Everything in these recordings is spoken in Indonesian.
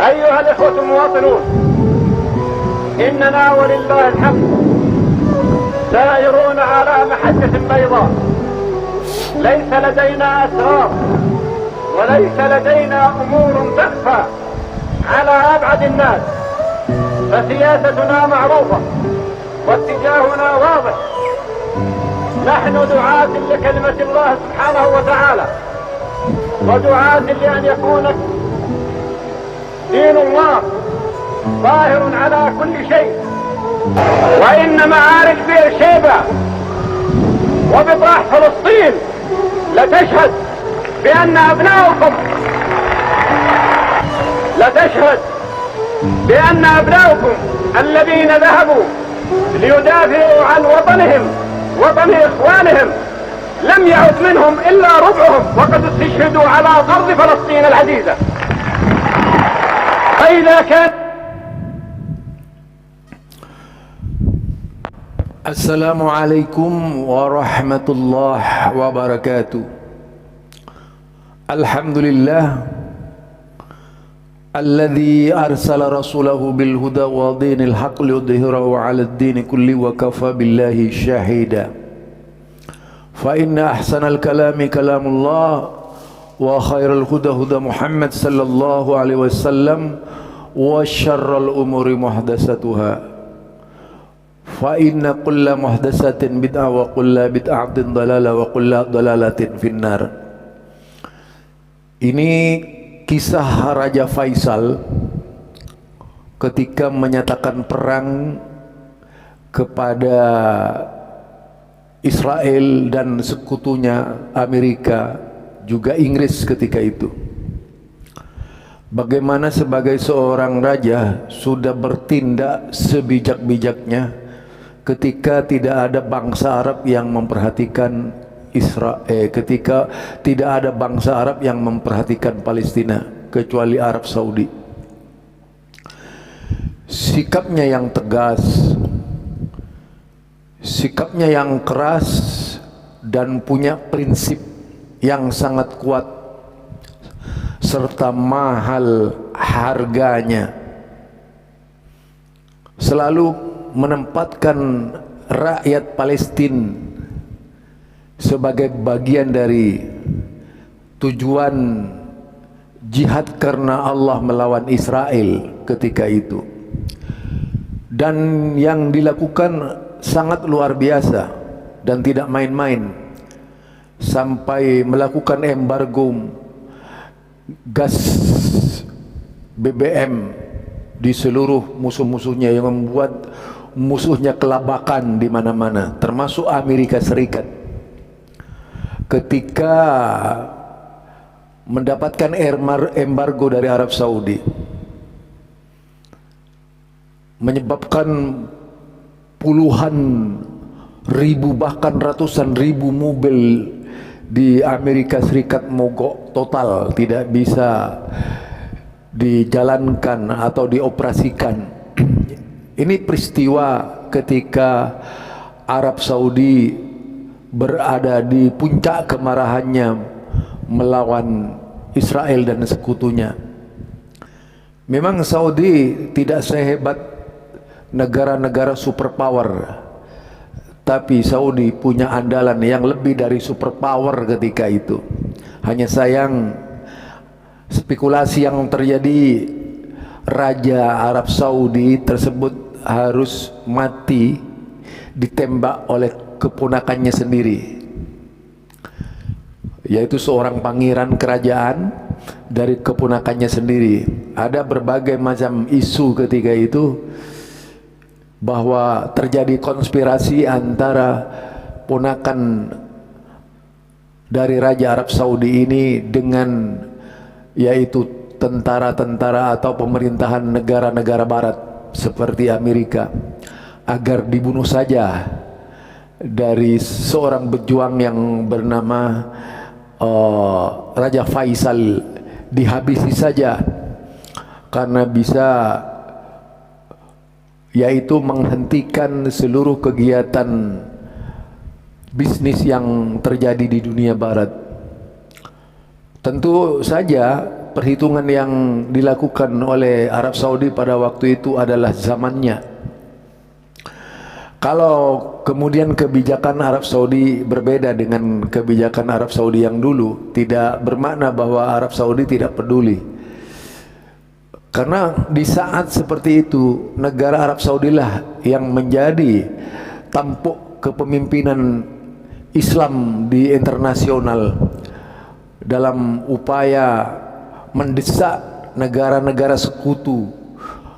أيها الإخوة المواطنون، إننا ولله الحمد سائرون على محجة بيضاء، ليس لدينا أسرار وليس لدينا أمور تخفى على أبعد الناس، فسياستنا معروفة واتجاهنا واضح. نحن دعاة لكلمة الله سبحانه وتعالى، ودعاة لأن يكون دين الله ظاهر على كل شيء. وإن معارك بئر شيبة وبطاح فلسطين لتشهد بأن أبناؤكم الذين ذهبوا ليدافعوا عن وطن إخوانهم لم يعد منهم إلا ربعهم، وقد استشهدوا على أرض فلسطين العزيزة. فإذا كان Assalamualaikum warahmatullahi wabarakatuh. Alhamdulillah alladzi arsala rasulahu bil huda wa dinil haqq liyudhhirahu 'ala ad-din kulli wa kafa billahi shahida. Fa inna ahsanal kalami kalamullah wa khairal huda huda Muhammad sallallahu alaihi wasallam wa syarrul umuri muhdatsatuha. Fa inna kulla muhdatsatin bid'ah wa kulla bid'atin dalalah wa kulla dalalatin finnar. Ini kisah Raja Faisal ketika menyatakan perang kepada Israel dan sekutunya Amerika, juga Inggris ketika itu. Bagaimana sebagai seorang raja sudah bertindak sebijak-bijaknya ketika tidak ada bangsa Arab yang memperhatikan ketika tidak ada bangsa Arab yang memperhatikan Palestina kecuali Arab Saudi. Sikapnya yang tegas, sikapnya yang keras, dan punya prinsip yang sangat kuat serta mahal harganya, selalu menempatkan rakyat Palestina sebagai bagian dari tujuan jihad karena Allah melawan Israel ketika itu. Dan yang dilakukan sangat luar biasa dan tidak main-main, sampai melakukan embargo gas BBM di seluruh musuh-musuhnya yang membuat musuhnya kelabakan di mana-mana, termasuk Amerika Serikat. Ketika mendapatkan embargo dari Arab Saudi, menyebabkan puluhan ribu bahkan ratusan ribu mobil di Amerika Serikat mogok total, tidak bisa dijalankan atau dioperasikan. Ini peristiwa ketika Arab Saudi berada di puncak kemarahannya melawan Israel dan sekutunya. Memang Saudi tidak sehebat negara-negara superpower, tapi Saudi punya andalan yang lebih dari superpower ketika itu. Hanya sayang spekulasi yang terjadi, Raja Arab Saudi tersebut harus mati ditembak oleh keponakannya sendiri, yaitu seorang pangeran kerajaan dari keponakannya sendiri. Ada berbagai macam isu ketika itu bahwa terjadi konspirasi antara ponakan dari Raja Arab Saudi ini dengan yaitu tentara-tentara atau pemerintahan negara-negara barat seperti Amerika, agar dibunuh saja dari seorang pejuang yang bernama Raja Faisal, dihabisi saja karena bisa yaitu menghentikan seluruh kegiatan bisnis yang terjadi di dunia barat. Tentu saja perhitungan yang dilakukan oleh Arab Saudi pada waktu itu adalah zamannya. Kalau kemudian kebijakan Arab Saudi berbeda dengan kebijakan Arab Saudi yang dulu, tidak bermakna bahwa Arab Saudi tidak peduli. Karena di saat seperti itu, negara Arab Saudi lah yang menjadi tampuk kepemimpinan Islam di internasional dalam upaya mendesak negara-negara sekutu,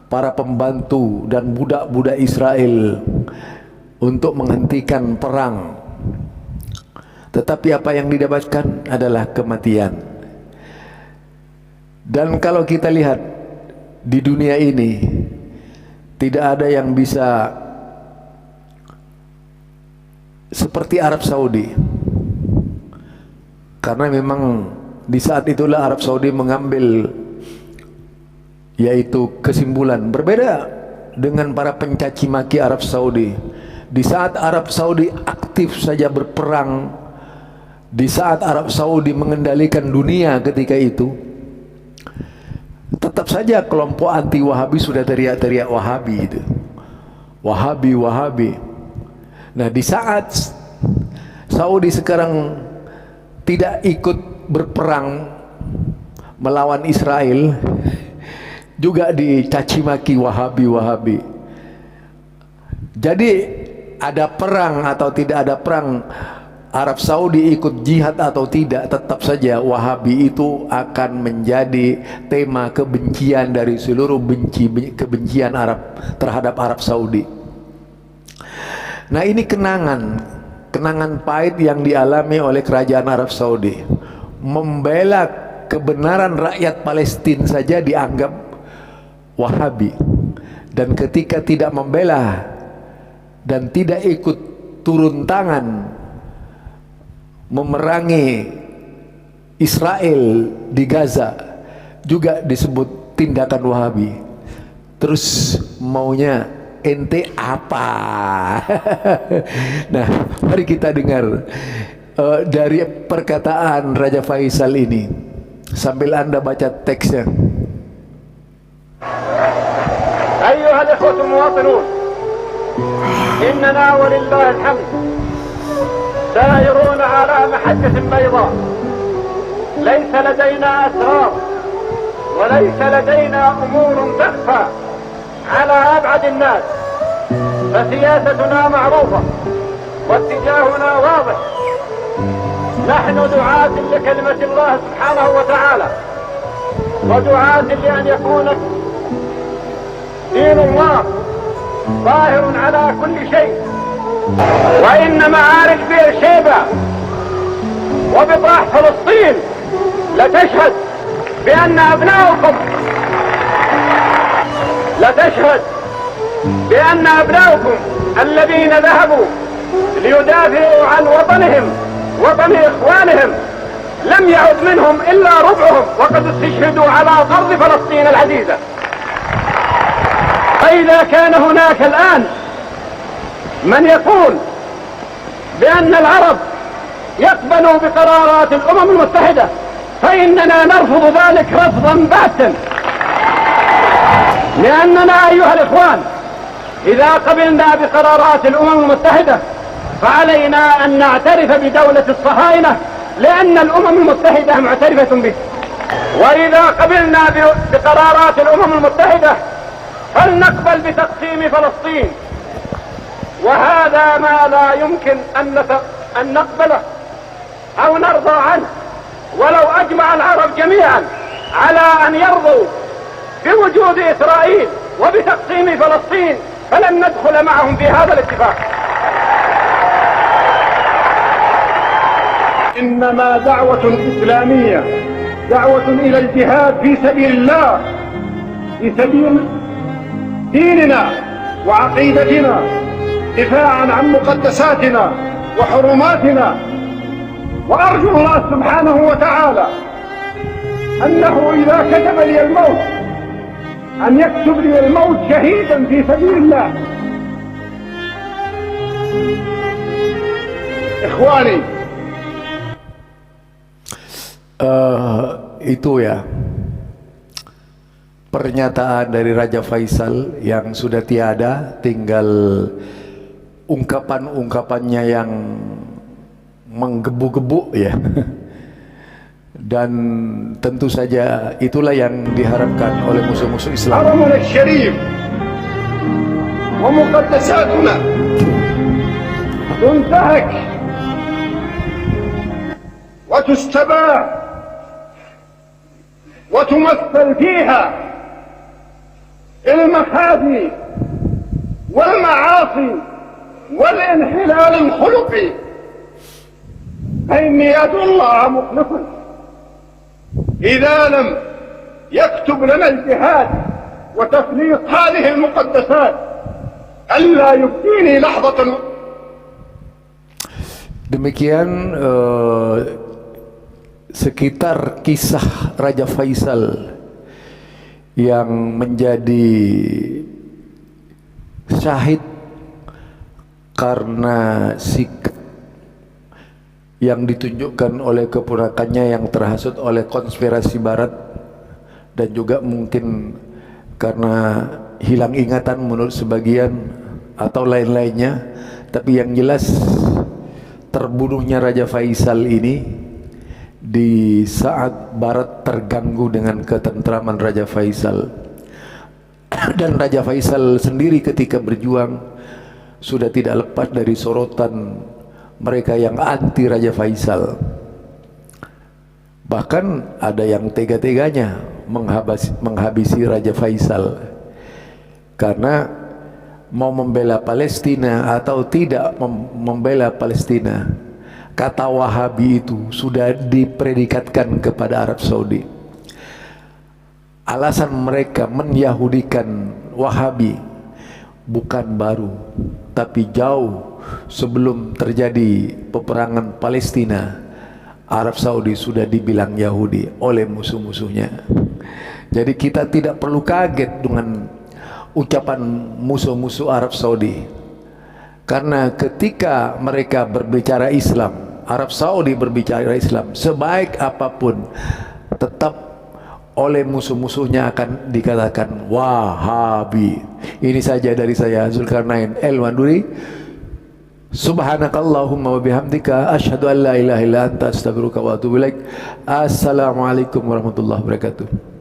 para pembantu dan budak-budak Israel untuk menghentikan perang. Tetapi apa yang didapatkan adalah kematian. Dan kalau kita lihat di dunia ini, tidak ada yang bisa seperti Arab Saudi. Karena memang di saat itulah Arab Saudi mengambil yaitu kesimpulan berbeda dengan para pencaci maki Arab Saudi. Di saat Arab Saudi aktif saja berperang, di saat Arab Saudi mengendalikan dunia ketika itu, tetap saja kelompok anti Wahabi sudah teriak-teriak Wahabi itu. Wahabi, Wahabi. Nah, di saat Saudi sekarang tidak ikut berperang melawan Israel, juga dicaci maki Wahabi, Wahabi. Jadi ada perang atau tidak ada perang, Arab Saudi ikut jihad atau tidak, tetap saja Wahabi itu akan menjadi tema kebencian dari seluruh kebencian Arab terhadap Arab Saudi. Nah, ini kenangan pahit yang dialami oleh kerajaan Arab Saudi. Membela kebenaran rakyat Palestina saja dianggap Wahabi, dan ketika tidak membela dan tidak ikut turun tangan memerangi Israel di Gaza juga disebut tindakan Wahabi. Terus maunya ente apa? Nah, mari kita dengar dari perkataan Raja Faisal ini sambil Anda baca teksnya. أيها الإخوة المواطنون، إننا ولله الحمد سائرون على محجة بيضاء، ليس لدينا أسرار وليس لدينا أمور تخفى على أبعد الناس، فسياستنا معروفة واتجاهنا واضح. نحن دعاة لكلمة الله سبحانه وتعالى، ودعاة لأن يكون دين الله ظاهر على كل شيء. وإن معارك بئر شيبة وبطاح فلسطين لتشهد بأن أبناؤكم الذين ذهبوا ليدافعوا عن وطنهم وطن إخوانهم لم يعد منهم إلا ربعهم، وقد استشهدوا على أرض فلسطين العزيزة. فإذا كان هناك الآن من يقول بأن العرب يقبلوا بقرارات الأمم المتحدة، فإننا نرفض ذلك رفضا باتا، لأننا أيها الإخوان إذا قبلنا بقرارات الأمم المتحدة فعلينا أن نعترف بدولة الصهاينة، لأن الأمم المتحدة معترفة به. وإذا قبلنا بقرارات الأمم المتحدة فلنقبل بتقسيم فلسطين، وهذا ما لا يمكن أن نقبله أو نرضى عنه. ولو أجمع العرب جميعا على أن يرضوا بوجود إسرائيل وبتقسيم فلسطين فلن ندخل معهم في هذا الاتفاق. إنما دعوة إسلامية، دعوة إلى الجهاد في سبيل الله، في سبيل ديننا وعقيدتنا، دفاعا عن مقدساتنا وحرماتنا. وأرجو الله سبحانه وتعالى أنه إذا كتب لي الموت أن يكتب لي الموت شهيدا في سبيل الله. إخواني، itu ya pernyataan dari Raja Faisal yang sudah tiada, tinggal ungkapan-ungkapannya yang menggebu-gebu ya. Dan tentu saja itulah yang diharapkan oleh musuh-musuh Islam. حرمنا الشريف ومقدساتنا تنتهك وتستباح وتمثل فيها المخازي والمعاصي والانحلال الخلقي، فإني أدعو الله مخلصا إذا لم يكتب لنا الجهاد وتفليق هذه المقدسات ألا يبقيني لحظة. Demikian sekitar kisah Raja Faisal yang menjadi syahid karena sikap yang ditunjukkan oleh keponakannya yang terhasut oleh konspirasi barat, dan juga mungkin karena hilang ingatan menurut sebagian atau lain-lainnya. Tapi yang jelas terbunuhnya Raja Faisal ini di saat barat terganggu dengan ketentraman Raja Faisal. Dan Raja Faisal sendiri ketika berjuang sudah tidak lepas dari sorotan mereka yang anti Raja Faisal. Bahkan ada yang tega-teganya menghabisi Raja Faisal karena mau membela Palestina atau tidak membela Palestina. Kata Wahabi itu sudah dipredikatkan kepada Arab Saudi. Alasan mereka menyahudikan Wahabi bukan baru, tapi jauh sebelum terjadi peperangan Palestina. Arab Saudi sudah dibilang Yahudi oleh musuh-musuhnya. Jadi kita tidak perlu kaget dengan ucapan musuh-musuh Arab Saudi, karena ketika mereka berbicara Islam, Arab Saudi berbicara Islam, sebaik apapun tetap oleh musuh-musuhnya akan dikatakan Wahabi. Ini saja dari saya, Zulkarnain El-Manduri. Subhanakallahumma wa bihamdika asyhadu an la ilaha illa anta astaghfiruka wa atubu ilaik. Assalamualaikum warahmatullahi wabarakatuh.